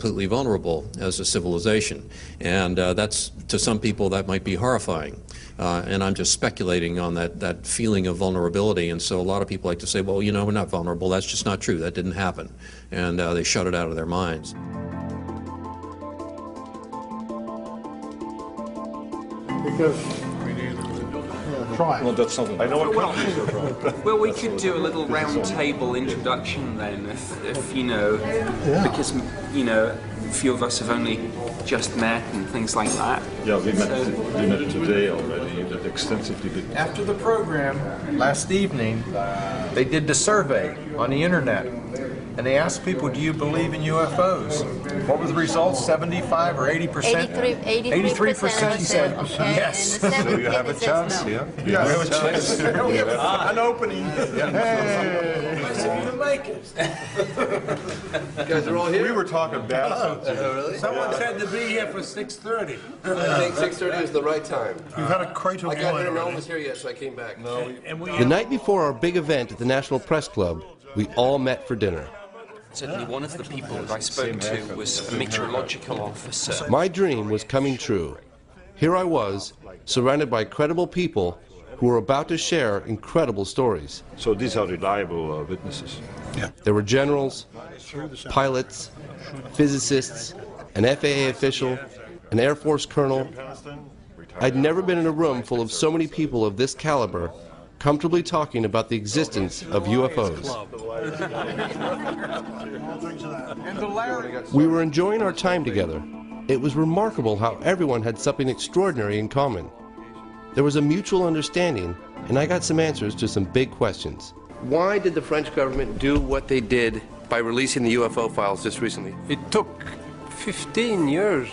completely vulnerable as a civilization. And that's, to some people, that might be horrifying. And I'm just speculating on that feeling of vulnerability. And so a lot of people like to say, well, you know, we're not vulnerable. That's just not true. That didn't happen. And they shut it out of their minds. Because try. Well, that's something. I know what countries are from. Well, we could do a little round table introduction then, if you know, because you know, a few of us have only just met and things like that. Yeah, we met today already. That extensively. After the program last evening, they did the survey on the internet. And they asked people, do you believe in UFOs? What were the results, 75 or 80%? 83% said yes. So you have a chance, yeah? We have a chance. We have an opening. Hey! You make it. You guys are all here? We were talking bad. Really? Someone said to be here for 6:30. I think 6:30 is the right time. We've had a crate of I got wine here, no one already. was here yet, so I came back. The night before our big event at the National Press Club, we all met for dinner. Certainly one of the people that I spoke to was a meteorological officer. My dream was coming true. Here I was, surrounded by credible people who were about to share incredible stories. So these are reliable witnesses. Yeah. There were generals, pilots, physicists, an FAA official, an Air Force colonel. I'd never been in a room full of so many people of this caliber comfortably talking about the existence of UFOs. We were enjoying our time together. It was remarkable how everyone had something extraordinary in common. There was a mutual understanding, and I got some answers to some big questions. Why did the French government do what they did by releasing the UFO files just recently? It took 15 years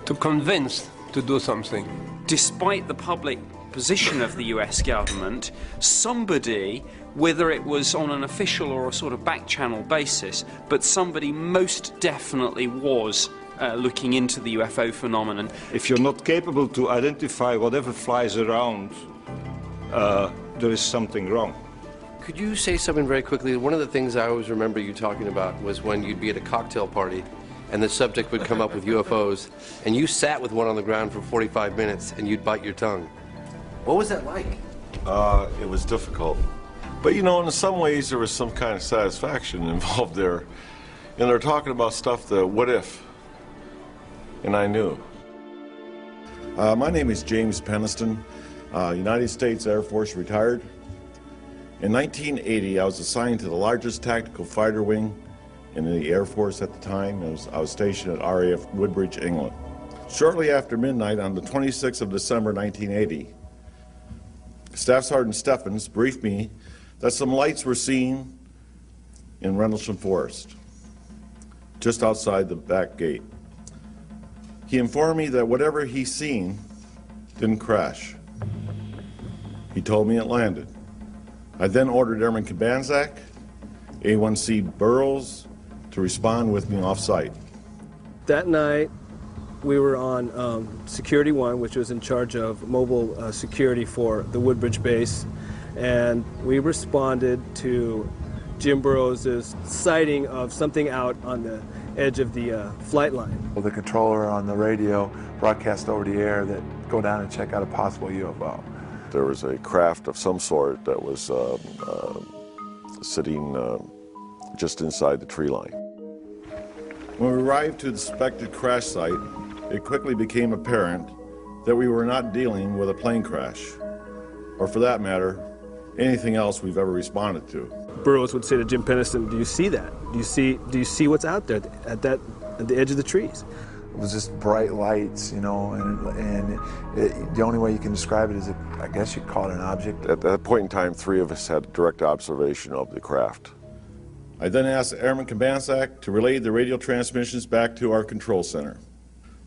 to convince to do something. Despite the public position of the US government, somebody, whether it was on an official or a sort of back channel basis, but somebody most definitely was looking into the UFO phenomenon. If you're not capable to identify whatever flies around, there is something wrong. Could you say something very quickly? One of the things I always remember you talking about was when you'd be at a cocktail party and the subject would come up with UFOs, and you sat with one on the ground for 45 minutes and you'd bite your tongue. What was that like? It was difficult. But you know, in some ways there was some kind of satisfaction involved there. And they're talking about stuff, the what if, and I knew. My name is James Peniston, United States Air Force retired. In 1980, I was assigned to the largest tactical fighter wing in the Air Force at the time. I was stationed at RAF Woodbridge, England. Shortly after midnight on the 26th of December 1980, Staff Sergeant Steffens briefed me that some lights were seen in Rendlesham Forest, just outside the back gate. He informed me that whatever he seen didn't crash. He told me it landed. I then ordered Airman Kabanzak, A1C Burroughs, to respond with me off-site. That night, we were on Security 1, which was in charge of mobile security for the Woodbridge base, and we responded to Jim Burroughs' sighting of something out on the edge of the flight line. Well, the controller on the radio broadcast over the air that go down and check out a possible UFO. There was a craft of some sort that was sitting just inside the tree line. When we arrived to the suspected crash site, it quickly became apparent that we were not dealing with a plane crash, or for that matter, anything else we've ever responded to. Burroughs would say to Jim Peniston, "Do you see that? Do you see what's out there at the edge of the trees?" It was just bright lights, you know, and the only way you can describe it is, I guess you'd call it an object. At that point in time, 3 of us had direct observation of the craft. I then asked Airman Kabanzak to relay the radio transmissions back to our control center.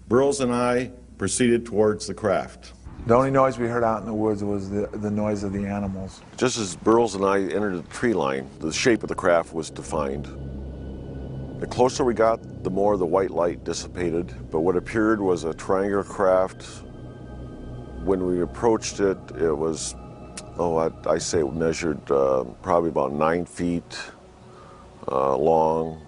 Burroughs and I proceeded towards the craft. The only noise we heard out in the woods was the noise of the animals. Just as Burroughs and I entered the tree line, the shape of the craft was defined. The closer we got, the more the white light dissipated, but what appeared was a triangular craft. When we approached it, it was, I say it measured probably about 9 feet long,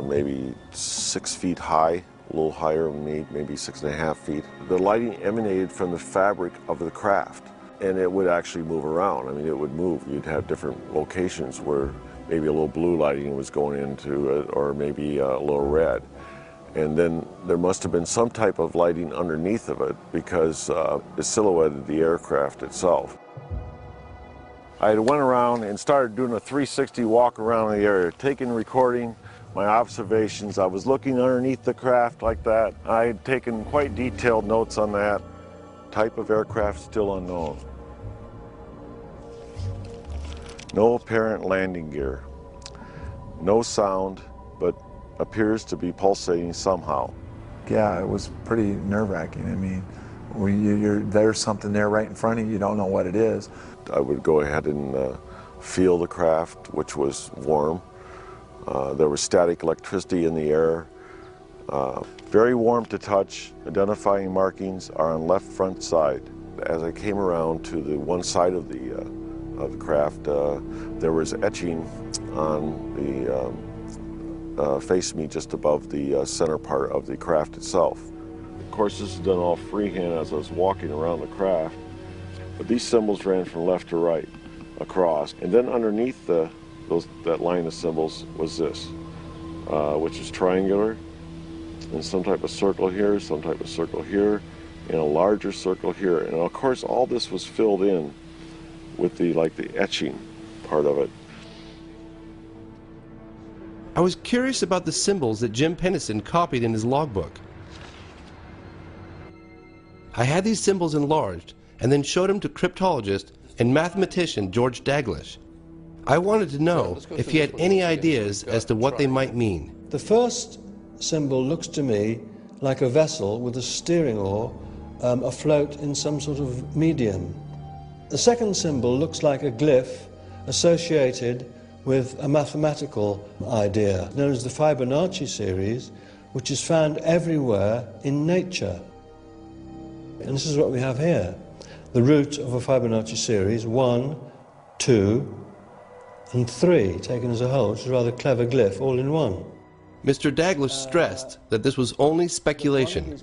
maybe 6 feet high, a little higher than me, maybe 6.5 feet. The lighting emanated from the fabric of the craft, and it would actually move around. I mean, it would move. You'd have different locations where maybe a little blue lighting was going into it, or maybe a little red. And then there must have been some type of lighting underneath of it because it silhouetted the aircraft itself. I went around and started doing a 360 walk around the area, recording my observations. I was looking underneath the craft like that. I had taken quite detailed notes on that. Type of aircraft still unknown. No apparent landing gear. No sound, but appears to be pulsating somehow. Yeah, it was pretty nerve-wracking. I mean, there's something there right in front of you, you don't know what it is. I would go ahead and feel the craft, which was warm. There was static electricity in the air. Very warm to touch. Identifying markings are on left front side. As I came around to the one side of the craft, there was etching on the face me just above the center part of the craft itself. Of course, this is done all freehand as I was walking around the craft, but these symbols ran from left to right across, and then underneath that line of symbols was this, which is triangular, and some type of circle here, some type of circle here, and a larger circle here. And of course, all this was filled in with the etching part of it. I was curious about the symbols that Jim Pennison copied in his logbook. I had these symbols enlarged and then showed them to cryptologist and mathematician George Daglish. I wanted to know if he had any ideas as to what they might mean. The first symbol looks to me like a vessel with a steering oar afloat in some sort of medium. The second symbol looks like a glyph associated with a mathematical idea known as the Fibonacci series, which is found everywhere in nature. And this is what we have here. The root of a Fibonacci series, 1, 2, and 3, taken as a whole, which is a rather clever glyph, all in one. Mr. Daglish stressed that this was only speculation,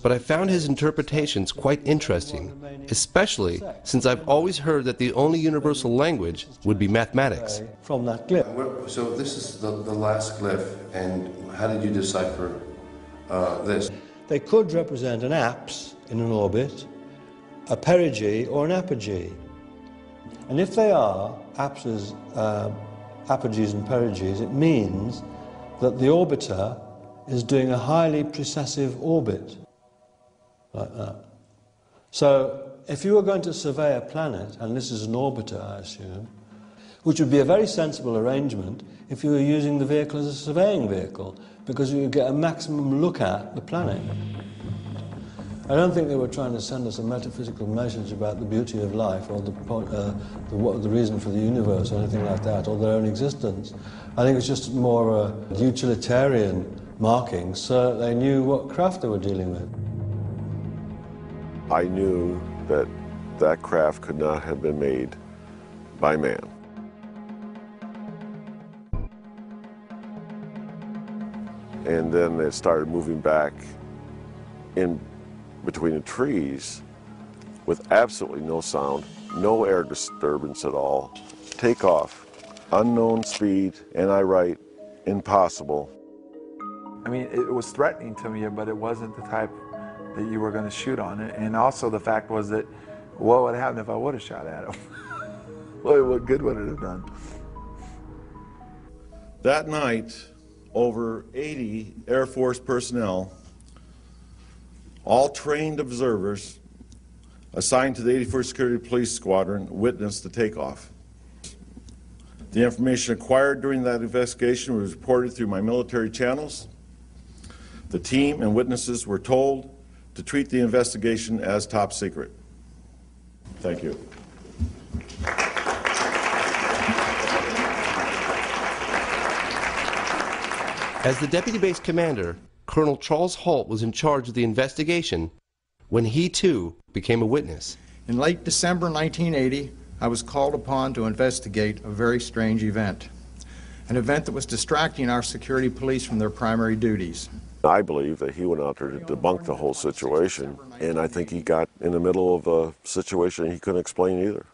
but I found his interpretations quite interesting, especially since I've always heard that the only universal language would be mathematics. From that glyph. So this is the last glyph, and how did you decipher this? They could represent an apse in an orbit, a perigee, or an apogee. And if they are apses, apogees and perigees, it means that the orbiter is doing a highly precessive orbit, like that. So if you were going to survey a planet, and this is an orbiter, I assume, which would be a very sensible arrangement if you were using the vehicle as a surveying vehicle, because you would get a maximum look at the planet. I don't think they were trying to send us a metaphysical message about the beauty of life or the reason for the universe or anything like that, or their own existence. I think it's just more a utilitarian marking so that they knew what craft they were dealing with. I knew that that craft could not have been made by man. And then it started moving back in between the trees with absolutely no sound, no air disturbance at all. Takeoff, unknown speed, and I write, impossible. I mean, it was threatening to me, but it wasn't the type that you were going to shoot on it. And also the fact was that, what would happen if I would have shot at him? What good would it have done? That night, over 80 Air Force personnel, all trained observers assigned to the 81st Security Police Squadron, witnessed the takeoff. The information acquired during that investigation was reported through my military channels. The team and witnesses were told to treat the investigation as top secret. Thank you. As the deputy base commander, Colonel Charles Holt was in charge of the investigation when he too became a witness. In late December 1980, I was called upon to investigate a very strange event. an event that was distracting our security police from their primary duties. I believe that he went out there to debunk the whole situation, and I think he got in the middle of a situation he couldn't explain either.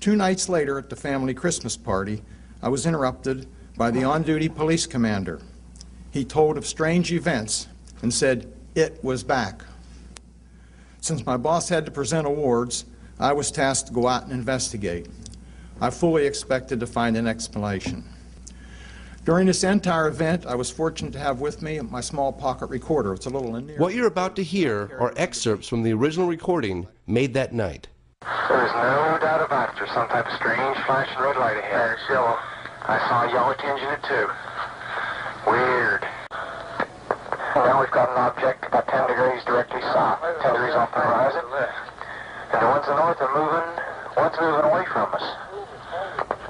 2 nights later at the family Christmas party, I was interrupted by the on-duty police commander. He told of strange events and said it was back. Since my boss had to present awards, I was tasked to go out and investigate. I fully expected to find an explanation. During this entire event, I was fortunate to have with me my small pocket recorder. It's a little in there. What you're about to hear are excerpts from the original recording made that night. There's no doubt about it. There's some type of strange flashing red light ahead. It's yellow. I saw a yellow tinge in it too. Weird. Now we've got an object about 10 degrees directly south, 10 degrees off the horizon. And the ones in the north are moving, one's moving away from us.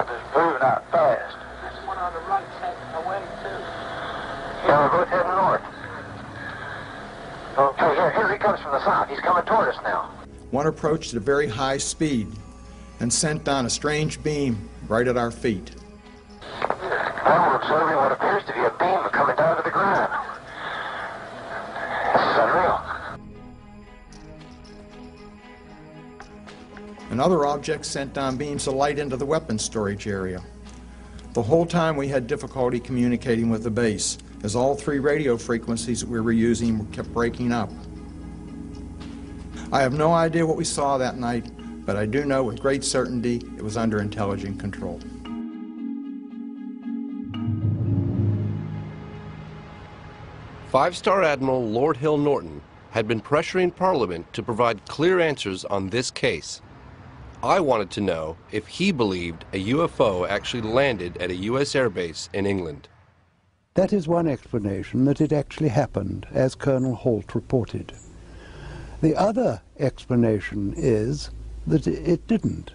It's moving out fast. There's one on the right away too. Yeah, we're both heading north. Okay, here he comes from the south. He's coming toward us now. One approached at a very high speed and sent down a strange beam right at our feet. Now we're observing what appears to be a beam coming down to the ground. This is unreal. Another object sent down beams of light into the weapons storage area. The whole time we had difficulty communicating with the base, as all 3 radio frequencies that we were using kept breaking up. I have no idea what we saw that night, but I do know with great certainty it was under intelligent control. Five-star Admiral Lord Hill Norton had been pressuring Parliament to provide clear answers on this case. I wanted to know if he believed a UFO actually landed at a U.S. airbase in England. That is one explanation, that it actually happened, as Colonel Holt reported. The other explanation is that it didn't.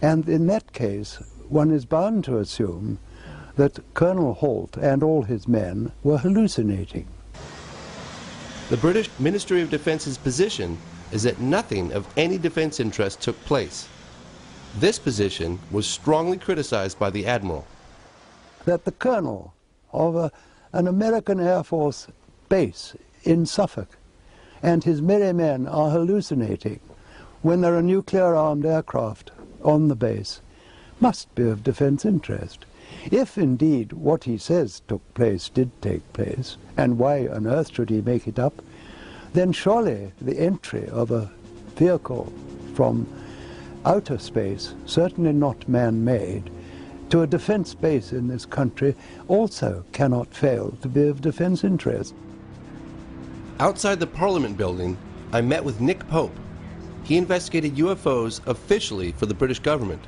And in that case, one is bound to assume that Colonel Holt and all his men were hallucinating. The British Ministry of Defence's position is that nothing of any defense interest took place. This position was strongly criticized by the Admiral. That the colonel of an American Air Force base in Suffolk and his merry men are hallucinating when there are nuclear-armed aircraft on the base must be of defense interest. If indeed what he says took place did take place, and why on earth should he make it up, then surely the entry of a vehicle from outer space, certainly not man-made, to a defense base in this country also cannot fail to be of defense interest. Outside the Parliament building, I met with Nick Pope. He investigated UFOs officially for the British government.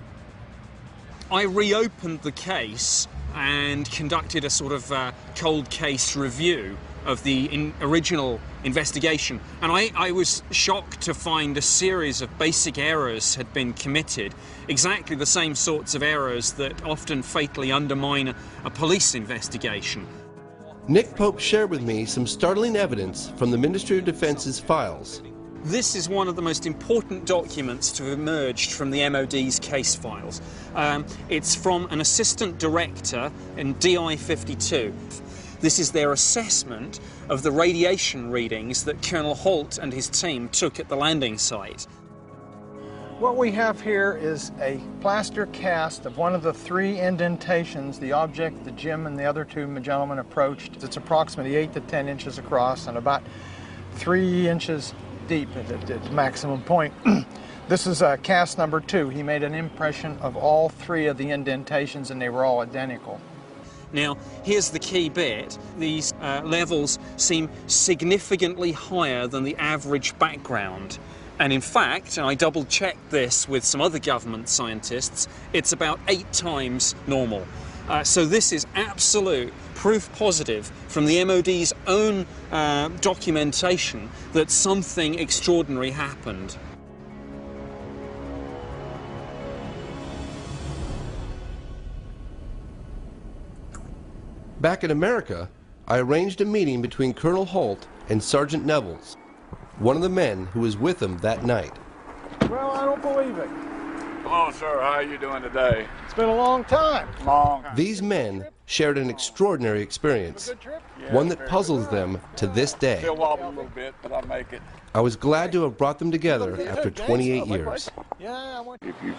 I reopened the case and conducted a sort of cold case review of the original investigation, and I was shocked to find a series of basic errors had been committed, exactly the same sorts of errors that often fatally undermine a police investigation. Nick Pope shared with me some startling evidence from the Ministry of Defence's files. This is one of the most important documents to have emerged from the MOD's case files. It's from an assistant director in DI 52. This is their assessment of the radiation readings that Colonel Holt and his team took at the landing site. What we have here is a plaster cast of one of the 3 indentations, the object that Jim and the other 2 gentlemen approached. It's approximately 8 to 10 inches across and about 3 inches deep at its maximum point. This is cast number 2. He made an impression of all 3 of the indentations and they were all identical. Now, here's the key bit. These levels seem significantly higher than the average background. And in fact, and I double-checked this with some other government scientists, it's about 8 times normal. So this is absolute proof positive from the MOD's own documentation that something extraordinary happened. Back in America, I arranged a meeting between Colonel Holt and Sergeant Nevels, one of the men who was with him that night. Well, I don't believe it. Hello, sir. How are you doing today? It's been a long time. Long. These men shared an extraordinary experience, one that puzzles them to this day. Still wobble a little bit, but I make it. I was glad to have brought them together after 28 years. Yeah, I want If you